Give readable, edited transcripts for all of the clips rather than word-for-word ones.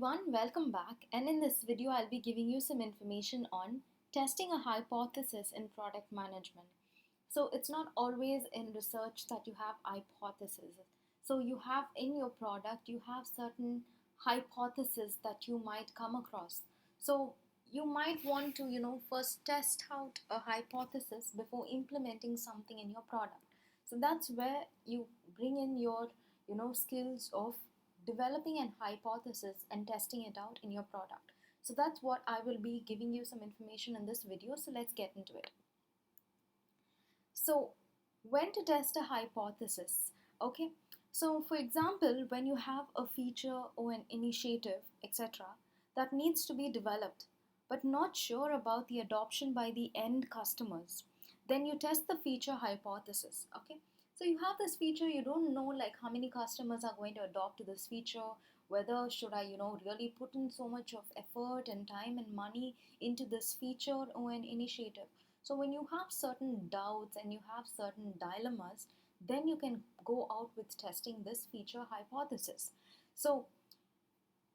everyone, welcome back, and in this video I'll be giving you some information on testing a hypothesis in product management. So it's not always in research that you have hypotheses. So you have in your product, you have certain hypotheses that you might come across. So you might want to, first test out a hypothesis before implementing something in your product. So that's where you bring in your, skills of developing an hypothesis and testing it out in your product. So that's what I will be giving you some information in this video. So let's get into it. So when to test a hypothesis? Okay. So for example, when you have a feature or an initiative, etc., that needs to be developed, but not sure about the adoption by the end customers, then you test the feature hypothesis. Okay. So you have this feature, you don't know like how many customers are going to adopt this feature, whether should I, really put in so much of effort and time and money into this feature or an initiative. So when you have certain doubts and you have certain dilemmas, then you can go out with testing this feature hypothesis. So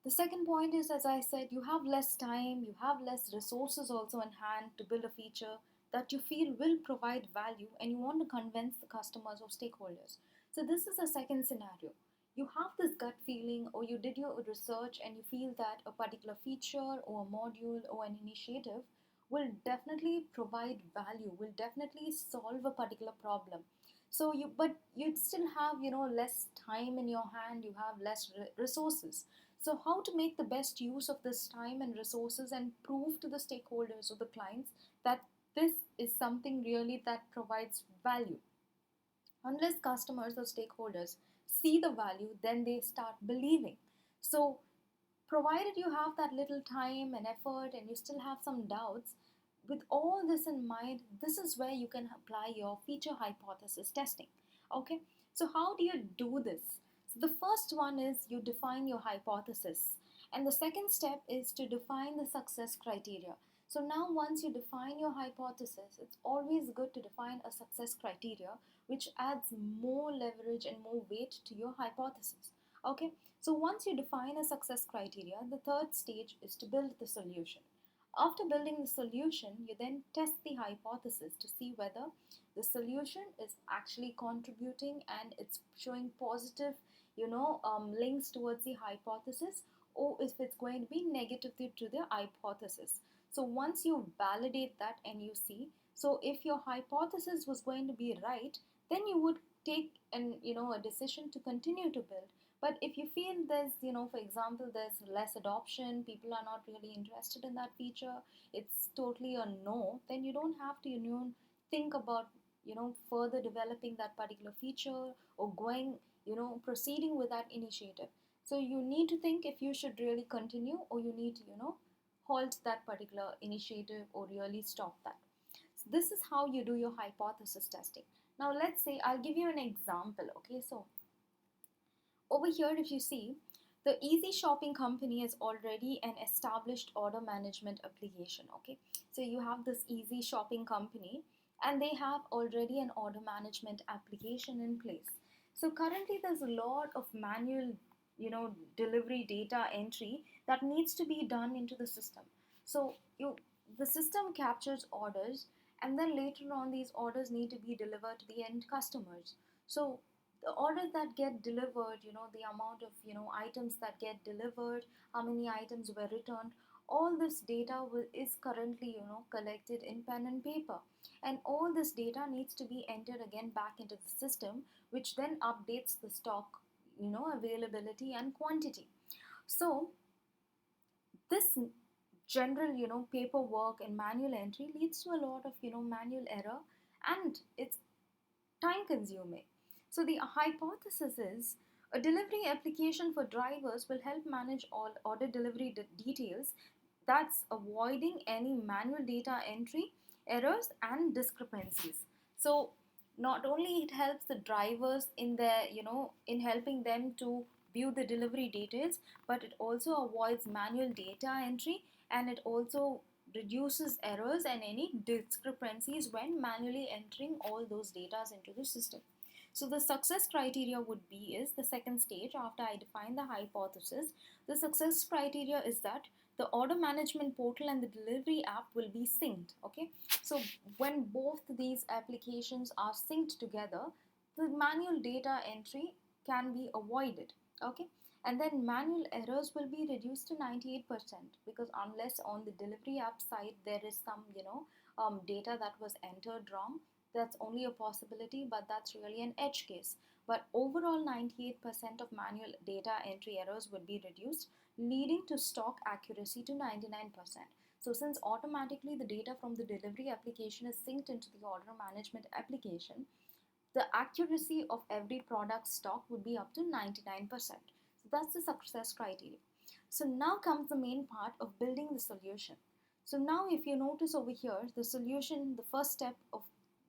the second point is, as I said, you have less time, you have less resources also in hand to build a feature that you feel will provide value and you want to convince the customers or stakeholders. So this is a second scenario. You have this gut feeling or you did your research and you feel that a particular feature or a module or an initiative will definitely provide value, will definitely solve a particular problem. So but you'd still have, less time in your hand, you have less resources. So how to make the best use of this time and resources and prove to the stakeholders or the clients that this is something really that provides value. Unless customers or stakeholders see the value, then they start believing. So provided you have that little time and effort and you still have some doubts, with all this in mind, this is where you can apply your feature hypothesis testing. Okay, so how do you do this? So the first one is you define your hypothesis, and the second step is to define the success criteria. So now once you define your hypothesis, it's always good to define a success criteria which adds more leverage and more weight to your hypothesis. Okay, so once you define a success criteria, the third stage is to build the solution. After building the solution, you then test the hypothesis to see whether the solution is actually contributing and it's showing positive, links towards the hypothesis, or if it's going to be negative to the hypothesis. So once you validate that and you see, so if your hypothesis was going to be right, then you would take a decision to continue to build. But if you feel there's, for example, there's less adoption, people are not really interested in that feature, it's totally a no, then you don't have to, think about, further developing that particular feature or going, proceeding with that initiative. So you need to think if you should really continue or you need to, halt that particular initiative or really stop that. So this is how you do your hypothesis testing. Now let's say I'll give you an example. Okay, so over here, if you see, the Easy Shopping company is already an established order management application. Okay, so you have this Easy Shopping company and they have already an order management application in place. So currently there's a lot of manual, delivery data entry that needs to be done into the system. So the system captures orders and then later on these orders need to be delivered to the end customers. So the orders that get delivered, the amount of, items that get delivered, how many items were returned, all this data is currently, collected in pen and paper. And all this data needs to be entered again back into the system, which then updates the stock, availability and quantity. So this general, paperwork and manual entry leads to a lot of, manual error, and it's time consuming. So the hypothesis is a delivery application for drivers will help manage all order delivery details, that's avoiding any manual data entry errors and discrepancies. So not only it helps the drivers in their, in helping them to view the delivery details, but it also avoids manual data entry and it also reduces errors and any discrepancies when manually entering all those data into the system. So the success criteria would be is the second stage after I define the hypothesis. The success criteria is that the order management portal and the delivery app will be synced. Okay, so when both these applications are synced together, the manual data entry can be avoided. Okay, and then manual errors will be reduced to 98% because unless on the delivery app side there is some data that was entered wrong, that's only a possibility, but that's really an edge case. But overall 98% of manual data entry errors would be reduced, leading to stock accuracy to 99%. So since automatically the data from the delivery application is synced into the order management application, the accuracy of every product stock would be up to 99%. So that's the success criteria. So now comes the main part of building the solution. So now if you notice over here, the solution, the first step of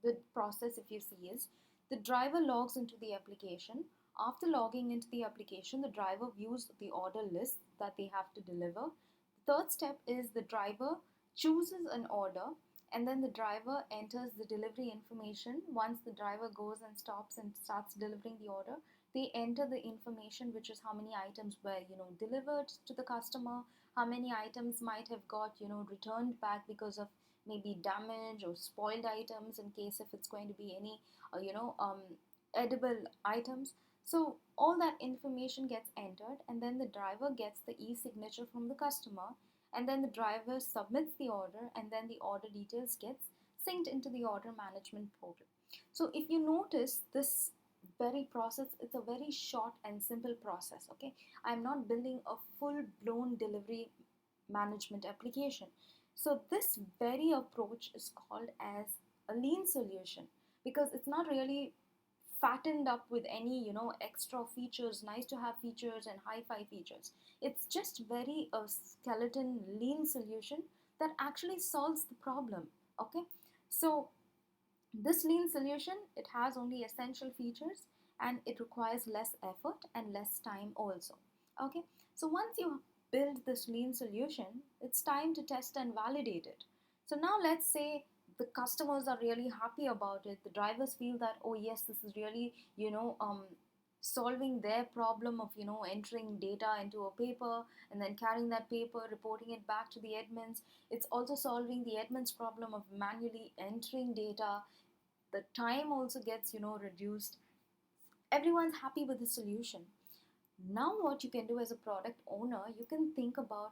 the process if you see is the driver logs into the application. After logging into the application, the driver views the order list that they have to deliver. The third step is the driver chooses an order and then the driver enters the delivery information. Once the driver goes and stops and starts delivering the order, they enter the information, which is how many items were delivered to the customer, how many items might have got returned back because of maybe damage or spoiled items, in case if it's going to be any edible items. So all that information gets entered and then the driver gets the e-signature from the customer, and then the driver submits the order and then the order details gets synced into the order management portal. So if you notice this very process, it's a very short and simple process. Okay, I'm not building a full blown delivery management application. So this very approach is called as a lean solution because it's not really fattened up with any extra features, nice to have features and hi-fi features. It's just very a skeleton lean solution that actually solves the problem. Okay, so this lean solution, it has only essential features and it requires less effort and less time also. Okay, so once you build this lean solution, it's time to test and validate it. So now let's say the customers are really happy about it. The drivers feel that, oh yes, this is really solving their problem of entering data into a paper and then carrying that paper, reporting it back to the admins. It's also solving the admins problem of manually entering data. The time also gets reduced. Everyone's happy with the solution. Now what you can do as a product owner, you can think about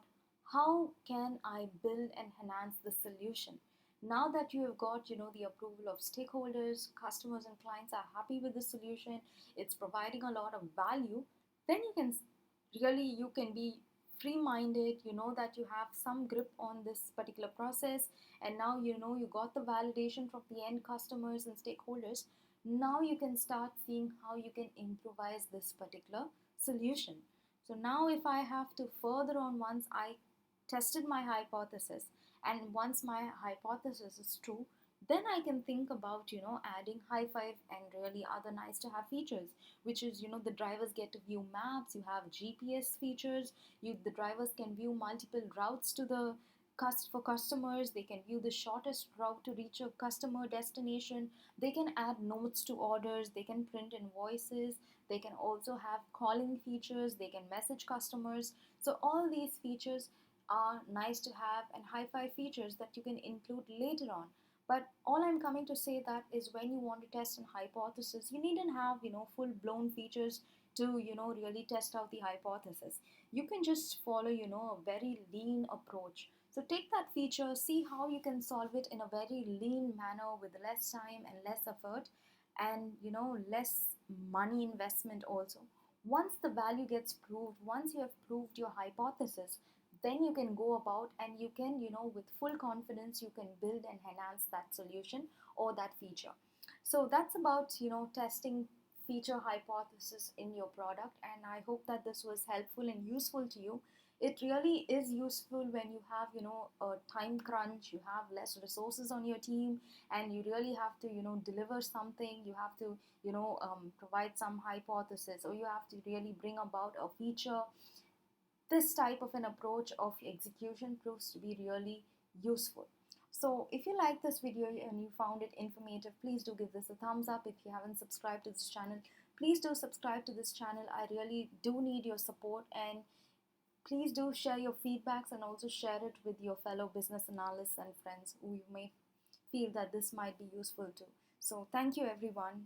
how can I build and enhance the solution. Now that you have got the approval of stakeholders, customers and clients are happy with the solution, it's providing a lot of value, then you can be free minded. You know that you have some grip on this particular process, and now you got the validation from the end customers and stakeholders. Now you can start seeing how you can improvise this particular solution. So now if I have to further on, once I tested my hypothesis and once my hypothesis is true, then I can think about adding high five and really other nice to have features, which is the drivers get to view maps, you have GPS features, the drivers can view multiple routes to the for customers, they can view the shortest route to reach a customer destination, they can add notes to orders, they can print invoices, they can also have calling features, they can message customers. So all these features are nice to have and hi-fi features that you can include later on. But all I'm coming to say that is when you want to test an hypothesis, you needn't have full-blown features to really test out the hypothesis. You can just follow a very lean approach. So take that feature, see how you can solve it in a very lean manner with less time and less effort, and less money investment also. Once the value gets proved, once you have proved your hypothesis, then you can go about and you can with full confidence you can build and enhance that solution or that feature. So that's about testing feature hypothesis in your product, and I hope that this was helpful and useful to you. It really is useful when you have a time crunch, you have less resources on your team, and you really have to deliver something, you have to provide some hypothesis, or you have to really bring about a feature. This type of an approach of execution proves to be really useful. So if you like this video and you found it informative, please do give this a thumbs up. If you haven't subscribed to this channel, please do subscribe to this channel. I really do need your support, and please do share your feedbacks and also share it with your fellow business analysts and friends who you may feel that this might be useful to. So thank you everyone.